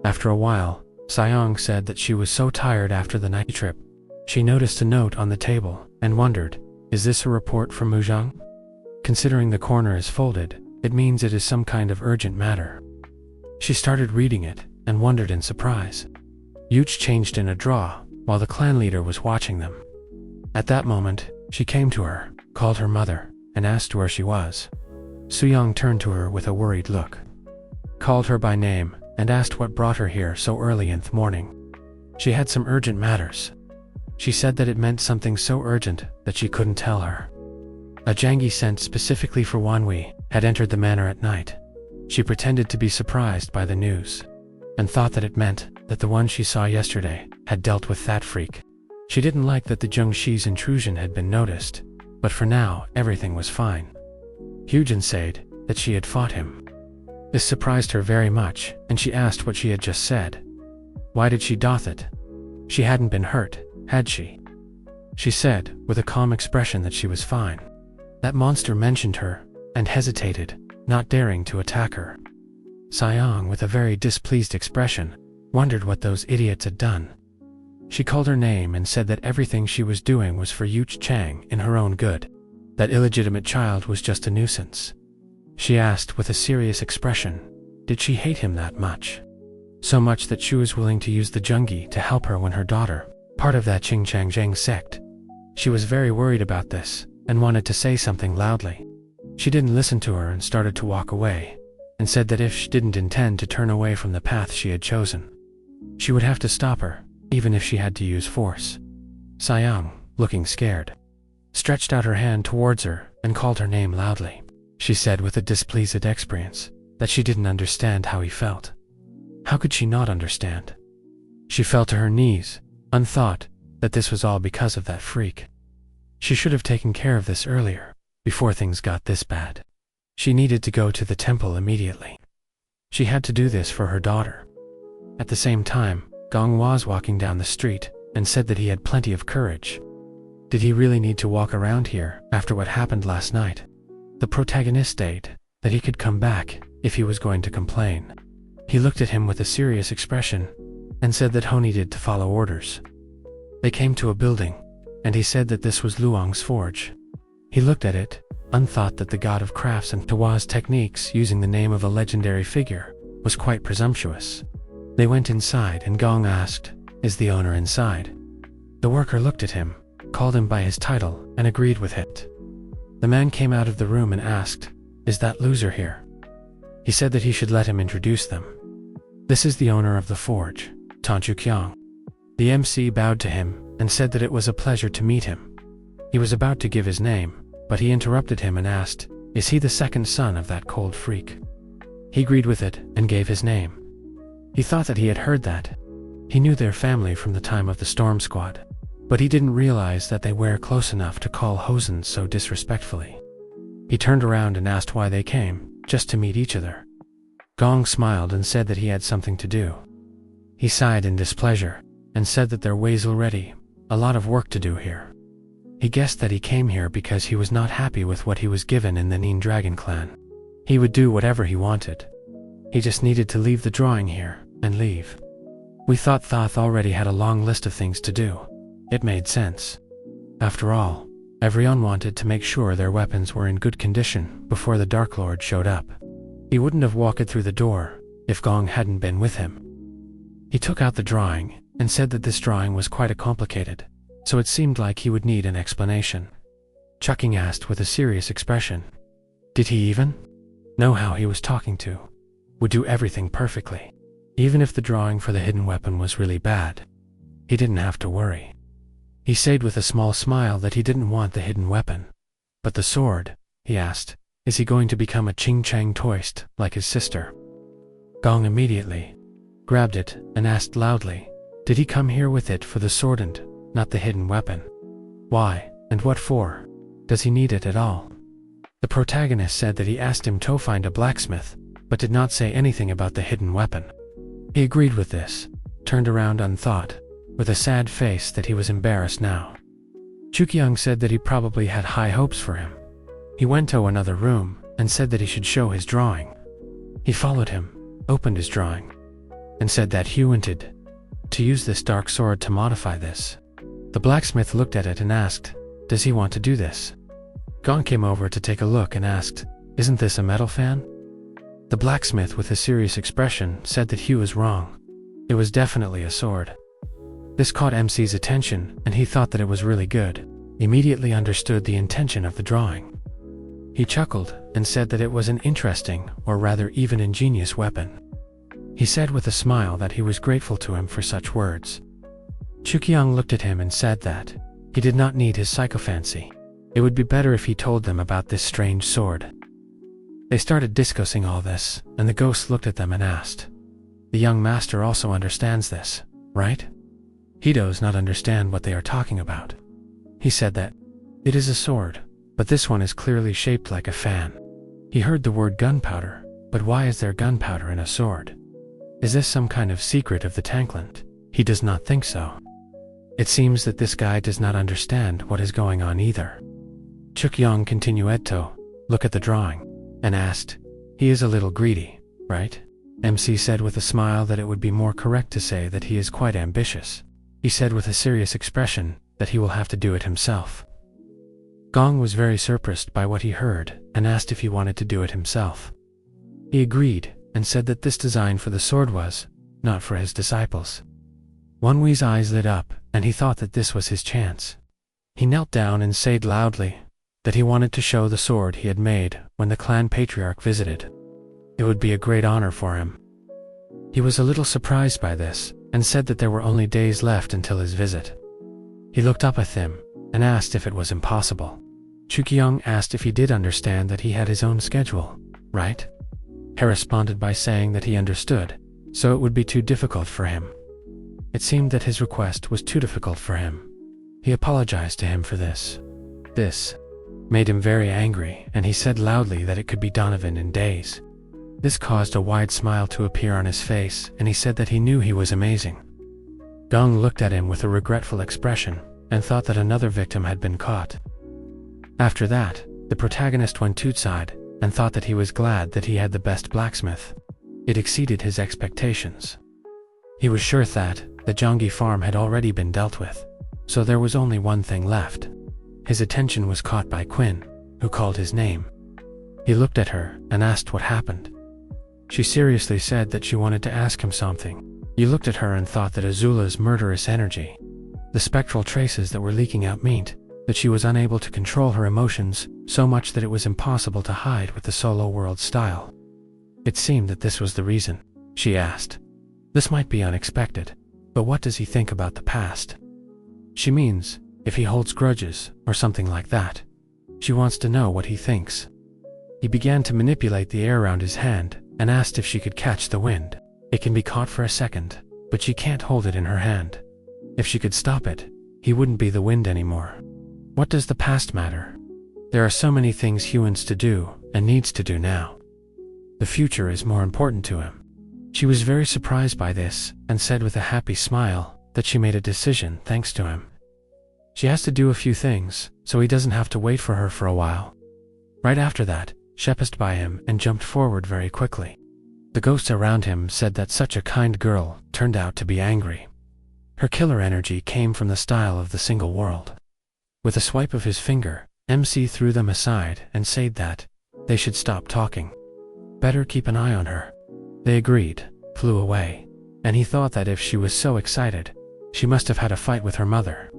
After a while, Sayong said that she was so tired after the night trip. She noticed a note on the table and wondered, is this a report from Mujang? Considering the corner is folded, it means it is some kind of urgent matter. She started reading it and wondered in surprise. Yuch changed in a draw while the clan leader was watching them. At that moment, she came to her, called her mother, and asked where she was. Suyong turned to her with a worried look, called her by name, and asked what brought her here so early in the morning. She had some urgent matters. She said that it meant something so urgent that she couldn't tell her. A jangi sent specifically for Wanhui had entered the manor at night. She pretended to be surprised by the news, and thought that it meant that the one she saw yesterday had dealt with that freak. She didn't like that the Zhengshi's intrusion had been noticed, but for now everything was fine. Hyujin said that she had fought him. This surprised her very much, and she asked what she had just said. Why did she doth it? She hadn't been hurt, had she? She said, with a calm expression, that she was fine. That monster mentioned her, and hesitated, not daring to attack her. Sayong, with a very displeased expression, wondered what those idiots had done. She called her name and said that everything she was doing was for Yuch Chang in her own good. That illegitimate child was just a nuisance. She asked with a serious expression, did she hate him that much? So much that she was willing to use the Zhenghi to help her when her daughter, part of that Qingchangzheng sect. She was very worried about this, and wanted to say something loudly. She didn't listen to her and started to walk away, and said that if she didn't intend to turn away from the path she had chosen, she would have to stop her, even if she had to use force. Sayang, looking scared, stretched out her hand towards her and called her name loudly. She said with a displeased experience that she didn't understand how he felt. How could she not understand? She fell to her knees, unthought that this was all because of that freak. She should have taken care of this earlier, before things got this bad. She needed to go to the temple immediately. She had to do this for her daughter. At the same time, Gong was walking down the street and said that he had plenty of courage. Did he really need to walk around here after what happened last night? The protagonist stated that he could come back if he was going to complain. He looked at him with a serious expression and said that Ho needed to follow orders. They came to a building, and he said that this was Luong's forge. He looked at it, unthought that the god of crafts and Tawa's techniques using the name of a legendary figure was quite presumptuous. They went inside and Gong asked, is the owner inside? The worker looked at him, called him by his title, and agreed with it. The man came out of the room and asked, is that loser here? He said that he should let him introduce them. This is the owner of the forge, Tanchu Kyang. The MC bowed to him and said that it was a pleasure to meet him. He was about to give his name, but he interrupted him and asked, is he the second son of that cold freak? He agreed with it and gave his name. He thought that he had heard that. He knew their family from the time of the Storm Squad, but he didn't realize that they were close enough to call Hosen so disrespectfully. He turned around and asked why they came, just to meet each other. Gong smiled and said that he had something to do. He sighed in displeasure and said that there was already a lot of work to do here. He guessed that he came here because he was not happy with what he was given in the Nin Dragon clan. He would do whatever he wanted. He just needed to leave the drawing here and leave. We thought Thoth already had a long list of things to do. It made sense. After all, everyone wanted to make sure their weapons were in good condition before the Dark Lord showed up. He wouldn't have walked through the door if Gong hadn't been with him. He took out the drawing and said that this drawing was quite complicated, so it seemed like he would need an explanation. Chucking asked with a serious expression, did he even know how he was talking to? Would do everything perfectly. Even if the drawing for the hidden weapon was really bad, he didn't have to worry. He said with a small smile that he didn't want the hidden weapon. But the sword, he asked, is he going to become a Qingchang toist like his sister? Gong immediately grabbed it and asked loudly, did he come here with it for the sword and not the hidden weapon? Why, and what for? Does he need it at all? The protagonist said that he asked him to find a blacksmith, but did not say anything about the hidden weapon. He agreed with this, turned around unthought, with a sad face that he was embarrassed now. Chukyung said that he probably had high hopes for him. He went to another room and said that he should show his drawing. He followed him, opened his drawing. and said that he wanted to use this dark sword to modify this. The blacksmith looked at it and asked, "Does he want to do this?" Gong came over to take a look and asked, "Isn't this a metal fan?" The blacksmith, with a serious expression, said that he was wrong. It was definitely a sword. This caught MC's attention, and he thought that it was really good. Immediately understood the intention of the drawing. He chuckled and said that it was an interesting, or rather even ingenious weapon. He said with a smile that he was grateful to him for such words. Chukyung looked at him and said that he did not need his psychophancy. It would be better if he told them about this strange sword. They started discussing all this, and the ghost looked at them and asked, "The young master also understands this, right?" He does not understand what they are talking about. He said that it is a sword, but this one is clearly shaped like a fan. He heard the word gunpowder, but why is there gunpowder in a sword? Is this some kind of secret of the Tankland? He does not think so. It seems that this guy does not understand what is going on either. Chukyung continued to look at the drawing and asked, "He is a little greedy, right?" MC said with a smile that it would be more correct to say that he is quite ambitious. He said with a serious expression that he will have to do it himself. Gong was very surprised by what he heard and asked if he wanted to do it himself. He agreed and said that this design for the sword was not for his disciples. Wonwei's eyes lit up and he thought that this was his chance. He knelt down and said loudly that he wanted to show the sword he had made when the clan patriarch visited. It would be a great honor for him. He was a little surprised by this and said that there were only days left until his visit. He looked up at him and asked if it was impossible. Chukyung asked if he did understand that he had his own schedule, right? He responded by saying that he understood, so it would be too difficult for him. It seemed that his request was too difficult for him. He apologized to him for this. This made him very angry, and he said loudly that it could be done in days. This caused a wide smile to appear on his face, and he said that he knew he was amazing. Gong looked at him with a regretful expression and thought that another victim had been caught. After that, the protagonist went outside and thought that he was glad that he had the best blacksmith. It exceeded his expectations. He was sure that the Jongi farm had already been dealt with, so there was only one thing left. His attention was caught by Quinn, who called his name. He looked at her and asked what happened. She seriously said that she wanted to ask him something. He looked at her and thought that Azula's murderous energy, the spectral traces that were leaking out, meant that she was unable to control her emotions so much that it was impossible to hide with the solo world style. It seemed that this was the reason. She asked, "This might be unexpected, but what does he think about the past?" She means, if he holds grudges or something like that. She wants to know what he thinks. He began to manipulate the air around his hand and asked if she could catch the wind. It can be caught for a second, but she can't hold it in her hand. If she could stop it, he wouldn't be the wind anymore. What does the past matter? There are so many things he wants to do and needs to do now. The future is more important to him. She was very surprised by this and said with a happy smile that she made a decision thanks to him. She has to do a few things, so he doesn't have to wait for her for a while. Right after that, she passed by him and jumped forward very quickly. The ghosts around him said that such a kind girl turned out to be angry. Her killer energy came from the style of the single world. With a swipe of his finger, MC threw them aside and said that they should stop talking. Better keep an eye on her. They agreed, flew away, and he thought that if she was so excited, she must have had a fight with her mother.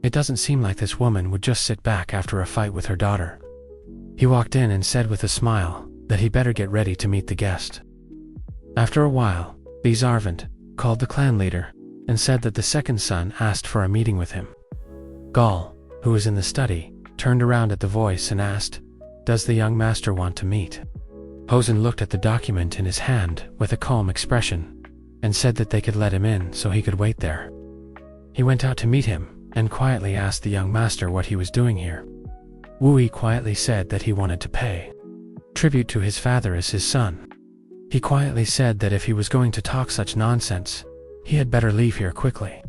It doesn't seem like this woman would just sit back after a fight with her daughter. He walked in and said with a smile that he better get ready to meet the guest. After a while, the Zarvant called the clan leader and said that the second son asked for a meeting with him. Gall, who was in the study, turned around at the voice and asked, "Does the young master want to meet?" Hosen looked at the document in his hand with a calm expression and said that they could let him in so he could wait there. He went out to meet him and quietly asked the young master what he was doing here. Wui quietly said that he wanted to pay tribute to his father as his son. He quietly said that if he was going to talk such nonsense, he had better leave here quickly.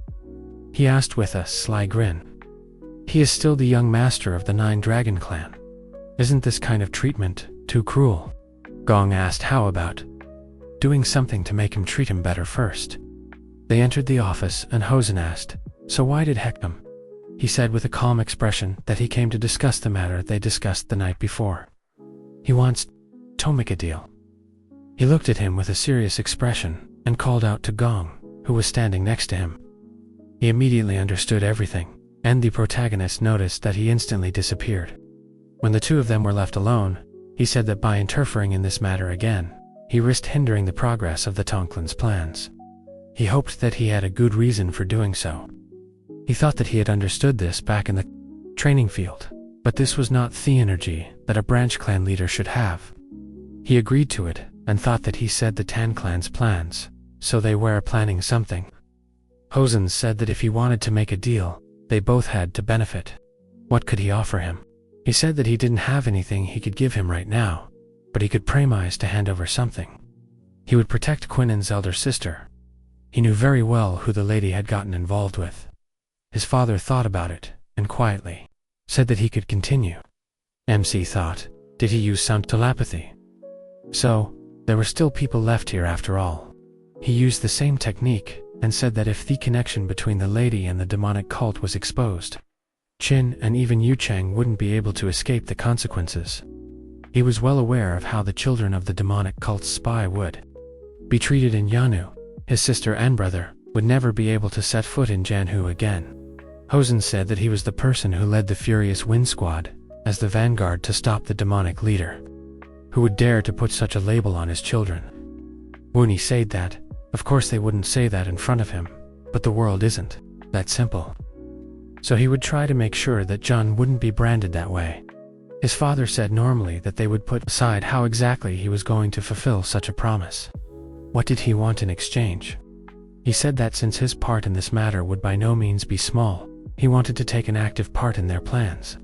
He asked with a sly grin, "He is still the young master of the 9 Dragon Clan. Isn't this kind of treatment too cruel?" Gong asked how about doing something to make him treat him better first. They entered the office and Hosen asked, "So why did Heck come?" He said with a calm expression that he came to discuss the matter they discussed the night before. He wants to make a deal. He looked at him with a serious expression and called out to Gong, who was standing next to him. He immediately understood everything, and the protagonist noticed that he instantly disappeared. When the two of them were left alone, he said that by interfering in this matter again, he risked hindering the progress of the Tonklins' plans. He hoped that he had a good reason for doing so. He thought that he had understood this back in the training field, but this was not the energy that a branch clan leader should have. He agreed to it and thought that he said the Tan clan's plans, so they were planning something. Hosen said that if he wanted to make a deal, they both had to benefit. What could he offer him? He said that he didn't have anything he could give him right now, but he could promise to hand over something. He would protect Quinnen's elder sister. He knew very well who the lady had gotten involved with. His father thought about it, and quietly said that he could continue. MC thought, did he use some telepathy? So, there were still people left here after all. He used the same technique, and said that if the connection between the lady and the demonic cult was exposed, Qin and even Yu Cheng wouldn't be able to escape the consequences. He was well aware of how the children of the demonic cult's spy would be treated in Yanu. His sister and brother would never be able to set foot in Janhu again. Hosen said that he was the person who led the Furious Wind Squad as the vanguard to stop the demonic leader. Who would dare to put such a label on his children? Wooney said that, of course they wouldn't say that in front of him, but the world isn't that simple. So he would try to make sure that John wouldn't be branded that way. His father said normally that they would put aside how exactly he was going to fulfill such a promise. What did he want in exchange? He said that since his part in this matter would by no means be small, he wanted to take an active part in their plans.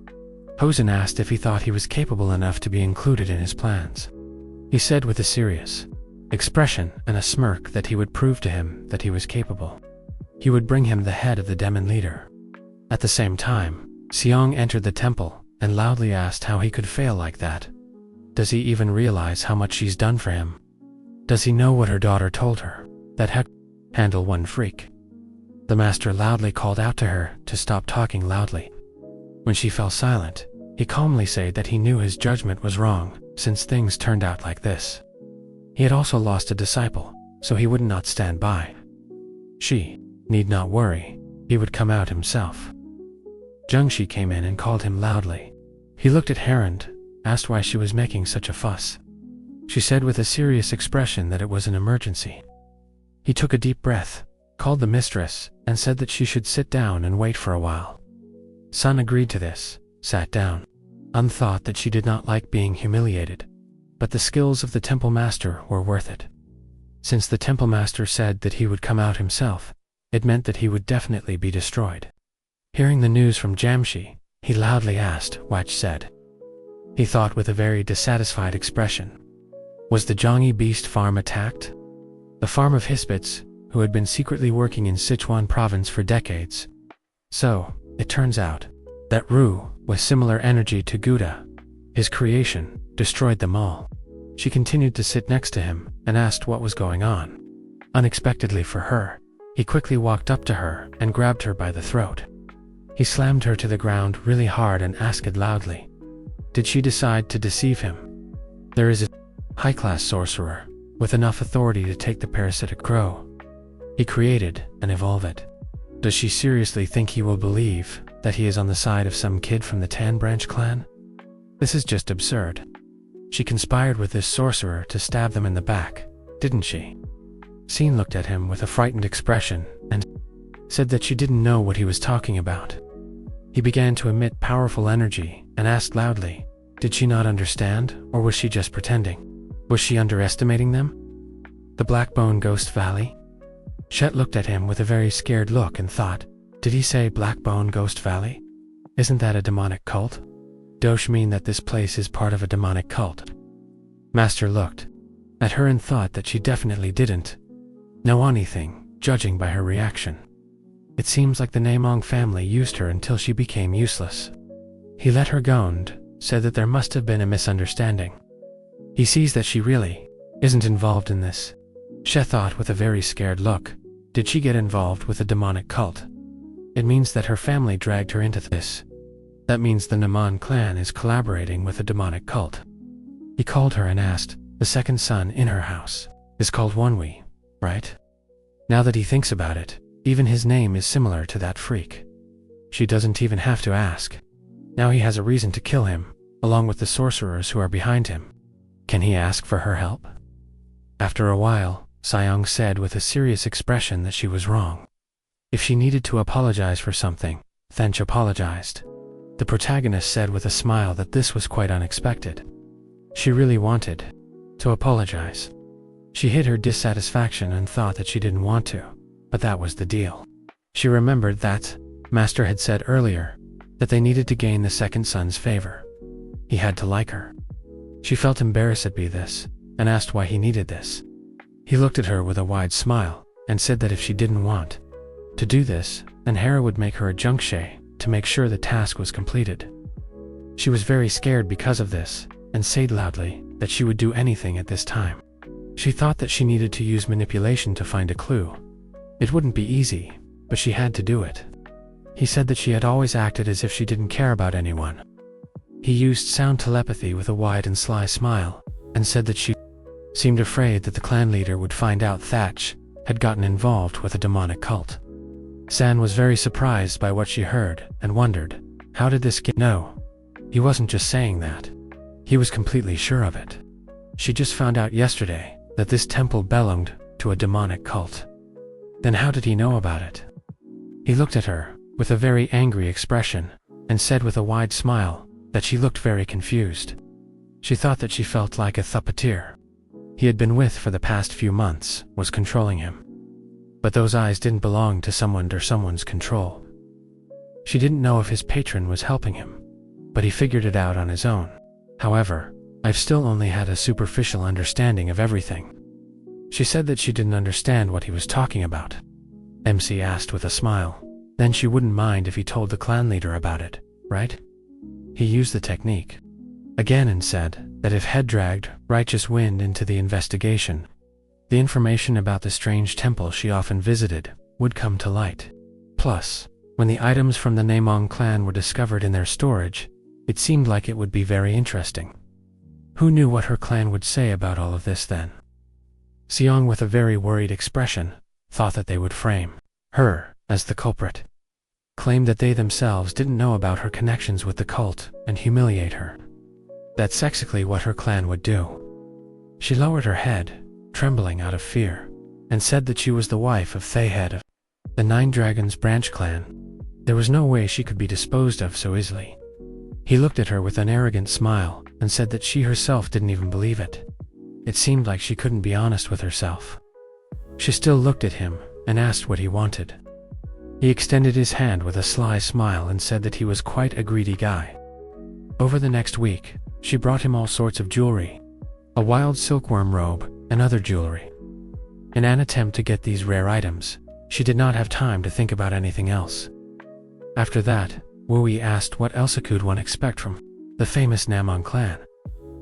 Hosen asked if he thought he was capable enough to be included in his plans. He said with a serious expression and a smirk that he would prove to him that he was capable. He would bring him the head of the demon leader. At the same time, Seong entered the temple and loudly asked how he could fail like that. Does he even realize how much she's done for him? Does he know what her daughter told her? That heck handle one freak. The master loudly called out to her to stop talking loudly. When she fell silent, he calmly said that he knew his judgment was wrong, since things turned out like this. He had also lost a disciple, so he would not stand by. She need not worry, he would come out himself. Jungshi came in and called him loudly. He looked at Herond, asked why she was making such a fuss. She said with a serious expression that it was an emergency. He took a deep breath, called the mistress, and said that she should sit down and wait for a while. Sun agreed to this, sat down. Thought that she did not like being humiliated, but the skills of the temple master were worth it. Since the temple master said that he would come out himself, it meant that he would definitely be destroyed. Hearing the news from Jamshi, he loudly asked what said. He thought with a very dissatisfied expression. Was the Zhongyi beast farm attacked? The farm of Hispits, who had been secretly working in Sichuan province for decades. So, it turns out that Ru, with similar energy to Gouda, his creation, destroyed them all. She continued to sit next to him and asked what was going on. Unexpectedly for her, he quickly walked up to her and grabbed her by the throat. He slammed her to the ground really hard and asked loudly, did she decide to deceive him? There is a high-class sorcerer with enough authority to take the parasitic crow he created and evolve it. Does she seriously think he will believe that he is on the side of some kid from the Tan Branch clan? This is just absurd. She conspired with this sorcerer to stab them in the back, didn't she? Scene looked at him with a frightened expression and said that she didn't know what he was talking about. He began to emit powerful energy and asked loudly, did she not understand, or was she just pretending? Was she underestimating them? The Blackbone Ghost Valley? Shet looked at him with a very scared look and thought, did he say Blackbone Ghost Valley? Isn't that a demonic cult? Does mean that this place is part of a demonic cult? Master looked at her and thought that she definitely didn't know anything, judging by her reaction. It seems like the Namong family used her until she became useless. He let her go and said that there must have been a misunderstanding. He sees that she really isn't involved in this. She thought with a very scared look. Did she get involved with a demonic cult? It means that her family dragged her into this. That means the Naman clan is collaborating with a demonic cult. He called her and asked, the second son in her house is called Wonwi, right? Now that he thinks about it, even his name is similar to that freak. She doesn't even have to ask. Now he has a reason to kill him, along with the sorcerers who are behind him. Can he ask for her help? After a while, Sayong said with a serious expression that she was wrong. If she needed to apologize for something, then she apologized. The protagonist said with a smile that this was quite unexpected. She really wanted to apologize. She hid her dissatisfaction and thought that she didn't want to, but that was the deal. She remembered that Master had said earlier that they needed to gain the second son's favor. He had to like her. She felt embarrassed by this and asked why he needed this. He looked at her with a wide smile and said that if she didn't want to do this, then Hera would make her a junkshe to make sure the task was completed. She was very scared because of this and said loudly that she would do anything at this time. She thought that she needed to use manipulation to find a clue. It wouldn't be easy, but she had to do it. He said that she had always acted as if she didn't care about anyone. He used sound telepathy with a wide and sly smile and said that she seemed afraid that the clan leader would find out Thatch had gotten involved with a demonic cult. San was very surprised by what she heard and wondered, how did this kid know? He wasn't just saying that. He was completely sure of it. She just found out yesterday that this temple belonged to a demonic cult. Then how did he know about it? He looked at her with a very angry expression and said with a wide smile that she looked very confused. She thought that she felt like a thuppeteer he had been with for the past few months was controlling him. But those eyes didn't belong to someone under someone's control. She didn't know if his patron was helping him, but he figured it out on his own. However, I've still only had a superficial understanding of everything. She said that she didn't understand what he was talking about. MC asked with a smile. Then she wouldn't mind if he told the clan leader about it, right? He used the technique again and said that if Head dragged Righteous Wind into the investigation, the information about the strange temple she often visited would come to light. Plus, when the items from the Namong clan were discovered in their storage, it seemed like it would be very interesting. Who knew what her clan would say about all of this then? Seong, with a very worried expression, thought that they would frame her as the culprit, claimed that they themselves didn't know about her connections with the cult, and humiliate her. That's exactly what her clan would do. She lowered her head, trembling out of fear, and said that she was the wife of Thayhead of the Nine Dragons branch clan. There was no way she could be disposed of so easily. He looked at her with an arrogant smile and said that she herself didn't even believe it. It seemed like she couldn't be honest with herself. She still looked at him and asked what he wanted. He extended his hand with a sly smile and said that he was quite a greedy guy. Over the next week, she brought him all sorts of jewelry, a wild silkworm robe, and other jewelry. In an attempt to get these rare items, she did not have time to think about anything else. After that, Wui asked what else could one expect from the famous Namong clan.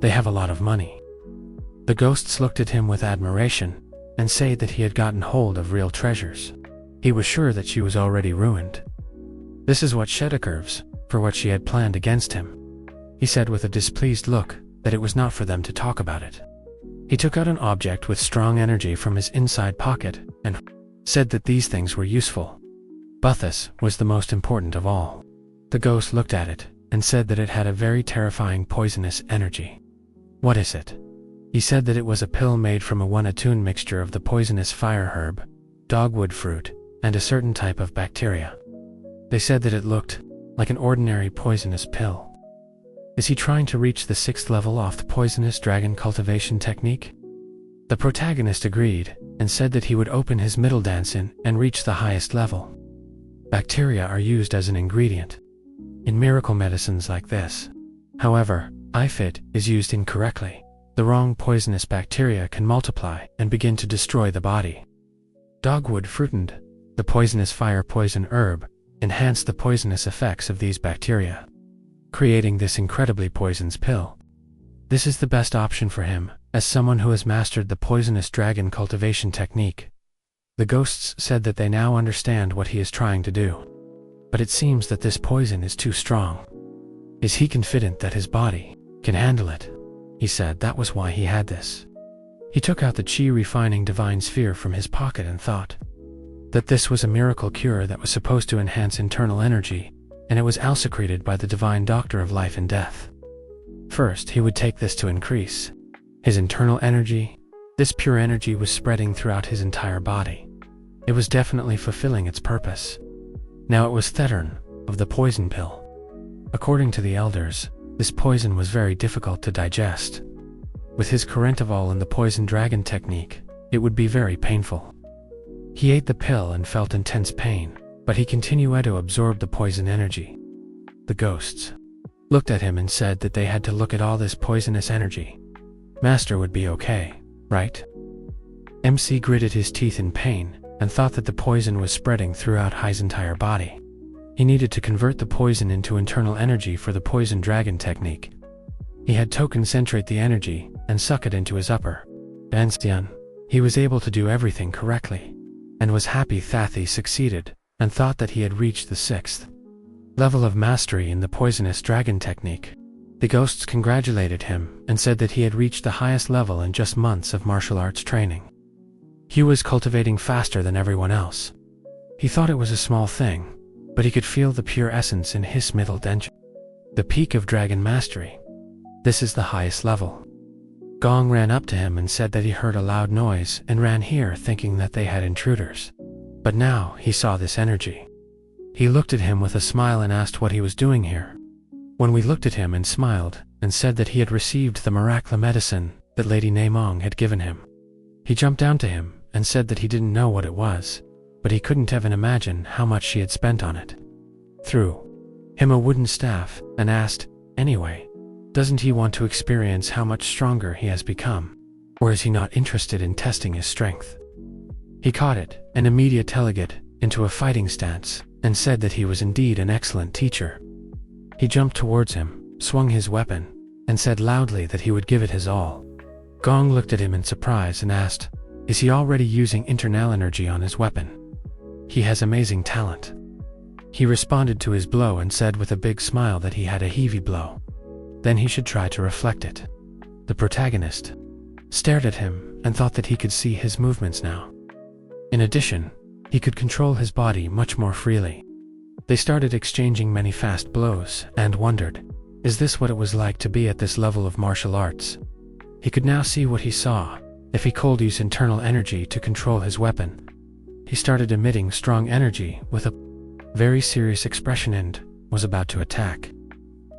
They have a lot of money. The ghosts looked at him with admiration and said that he had gotten hold of real treasures. He was sure that she was already ruined. This is what Sheta curves for what she had planned against him. He said with a displeased look that it was not for them to talk about it. He took out an object with strong energy from his inside pocket and said that these things were useful. Buthus was the most important of all. The ghost looked at it and said that it had a very terrifying poisonous energy. What is it? He said that it was a pill made from a one-atune mixture of the poisonous fire herb, dogwood fruit, and a certain type of bacteria. They said that it looked like an ordinary poisonous pill. Is he trying to reach the 6th level off the poisonous dragon cultivation technique? The protagonist agreed and said that he would open his middle dance in and reach the highest level. Bacteria are used as an ingredient in miracle medicines like this. However, if it is used incorrectly, the wrong poisonous bacteria can multiply and begin to destroy the body. Dogwood fruit and the poisonous fire poison herb enhance the poisonous effects of these bacteria, creating this incredibly poisonous pill. This is the best option for him, as someone who has mastered the poisonous dragon cultivation technique. The ghosts said that they now understand what he is trying to do. But it seems that this poison is too strong. Is he confident that his body can handle it? He said that was why he had this. He took out the chi-refining divine sphere from his pocket and thought that this was a miracle cure that was supposed to enhance internal energy, and it was secreted by the divine doctor of life and death. First, he would take this to increase his internal energy. This pure energy was spreading throughout his entire body. It was definitely fulfilling its purpose. Now it was Thedern of the poison pill. According to the elders, this poison was very difficult to digest. With his Currentival and the poison dragon technique, it would be very painful. He ate the pill and felt intense pain, but he continued to absorb the poison energy. The ghosts looked at him and said that they had to look at all this poisonous energy. Master would be okay, right? MC gritted his teeth in pain and thought that the poison was spreading throughout Hai's entire body. He needed to convert the poison into internal energy for the poison dragon technique. He had to concentrate the energy and suck it into his upper Danstian. He was able to do everything correctly, and was happy that he succeeded, and thought that he had reached the 6th level of mastery in the poisonous dragon technique. The ghosts congratulated him and said that he had reached the highest level in just months of martial arts training. He was cultivating faster than everyone else. He thought it was a small thing, but he could feel the pure essence in his middle denture. The peak of dragon mastery. This is the highest level. Gong ran up to him and said that he heard a loud noise and ran here thinking that they had intruders. But now he saw this energy. He looked at him with a smile and asked what he was doing here. When we looked at him and smiled and said that he had received the miraculous medicine that Lady Namong had given him. He jumped down to him and said that he didn't know what it was, but he couldn't even imagine how much she had spent on it. Threw him a wooden staff and asked, anyway, doesn't he want to experience how much stronger he has become? Or is he not interested in testing his strength? He caught it and immediately telegated into a fighting stance and said that he was indeed an excellent teacher. He jumped towards him, swung his weapon, and said loudly that he would give it his all. Gong looked at him in surprise and asked, is he already using internal energy on his weapon? He has amazing talent. He responded to his blow and said with a big smile that he had a heavy blow. Then he should try to reflect it. The protagonist stared at him and thought that he could see his movements now. In addition, he could control his body much more freely. They started exchanging many fast blows and wondered, is this what it was like to be at this level of martial arts? He could now see what he saw. If he could use internal energy to control his weapon. He started emitting strong energy with a very serious expression and was about to attack.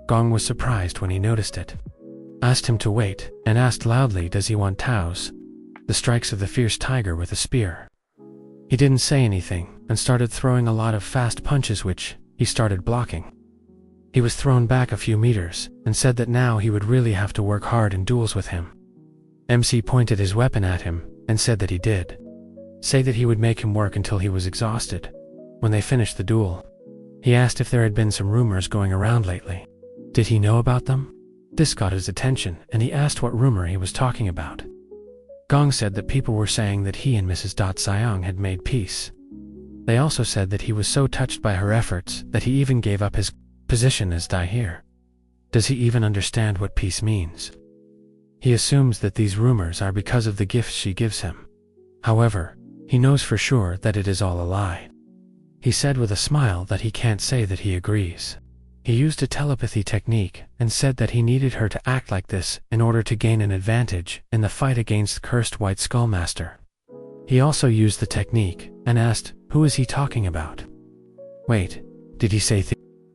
Gong was surprised when he noticed it. Asked him to wait and asked loudly, does he want Tao's? The strikes of the fierce tiger with a spear. He didn't say anything and started throwing a lot of fast punches which he started blocking. He was thrown back a few meters and said that now he would really have to work hard in duels with him. MC pointed his weapon at him and said that he did. Say that he would make him work until he was exhausted. When they finished the duel, he asked if there had been some rumors going around lately. Did he know about them? This got his attention and he asked what rumor he was talking about. Gong said that people were saying that he and Mrs. Siang had made peace. They also said that he was so touched by her efforts that he even gave up his position as Daihir. Does he even understand what peace means? He assumes that these rumors are because of the gifts she gives him. However, he knows for sure that it is all a lie. He said with a smile that he can't say that he agrees. He used a telepathy technique and said that he needed her to act like this in order to gain an advantage in the fight against the cursed White Skull Master. He also used the technique and asked, who is he talking about? Wait, did he say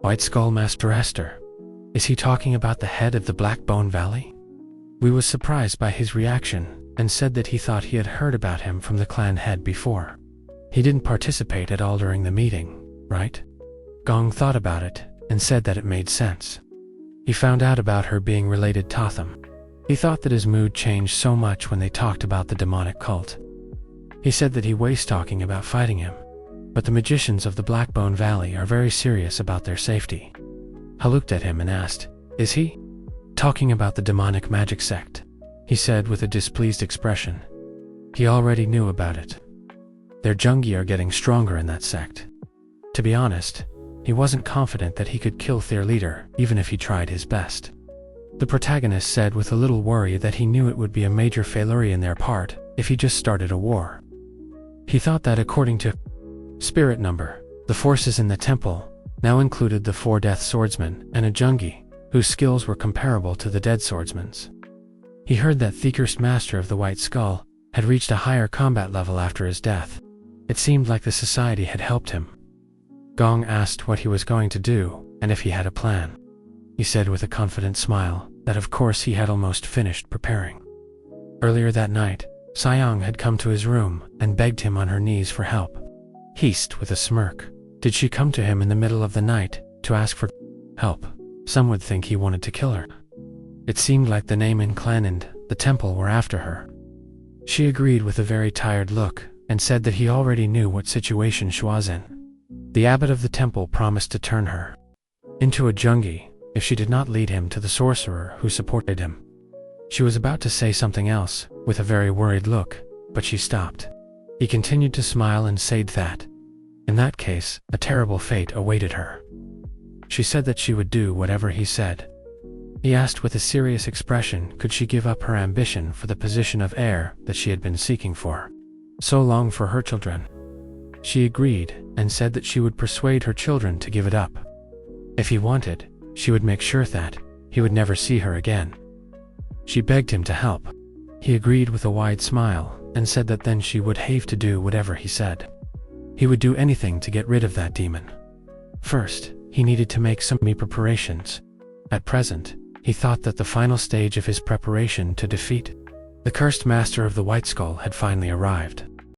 White Skull Master Esther? Is he talking about the head of the Black Bone Valley? We was surprised by his reaction and said that he thought he had heard about him from the clan head before. He didn't participate at all during the meeting, right? Gong thought about it and said that it made sense. He found out about her being related to Totham. He thought that his mood changed so much when they talked about the demonic cult. He said that he was talking about fighting him, but the magicians of the Blackbone Valley are very serious about their safety. I looked at him and asked, is he talking about the demonic magic sect? he said with a displeased expression. He already knew about it. Their jungi are getting stronger in that sect. To be honest, he wasn't confident that he could kill their leader, even if he tried his best. The protagonist said with a little worry that he knew it would be a major failure in their part if he just started a war. He thought that according to spirit number, the forces in the temple now included the 4 death swordsmen and a jungi, whose skills were comparable to the dead swordsman's. He heard that the cursed master of the White Skull had reached a higher combat level after his death. It seemed like the society had helped him. Gong asked what he was going to do and if he had a plan. He said with a confident smile that of course he had almost finished preparing. Earlier that night, Sayang had come to his room and begged him on her knees for help. He asked with a smirk. Did she come to him in the middle of the night to ask for help? Some would think he wanted to kill her. It seemed like the name in clan and the temple were after her. She agreed with a very tired look and said that he already knew what situation she was in. The abbot of the temple promised to turn her into a jungi if she did not lead him to the sorcerer who supported him. She was about to say something else with a very worried look, but she stopped. He continued to smile and said that, in that case, a terrible fate awaited her. She said that she would do whatever he said. He asked with a serious expression could she give up her ambition for the position of heir that she had been seeking for so long for her children. She agreed and said that she would persuade her children to give it up. If he wanted, she would make sure that he would never see her again. She begged him to help. He agreed with a wide smile and said that then she would have to do whatever he said. He would do anything to get rid of that demon. First, he needed to make some preparations. At present, he thought that the final stage of his preparation to defeat the cursed master of the White Skull had finally arrived.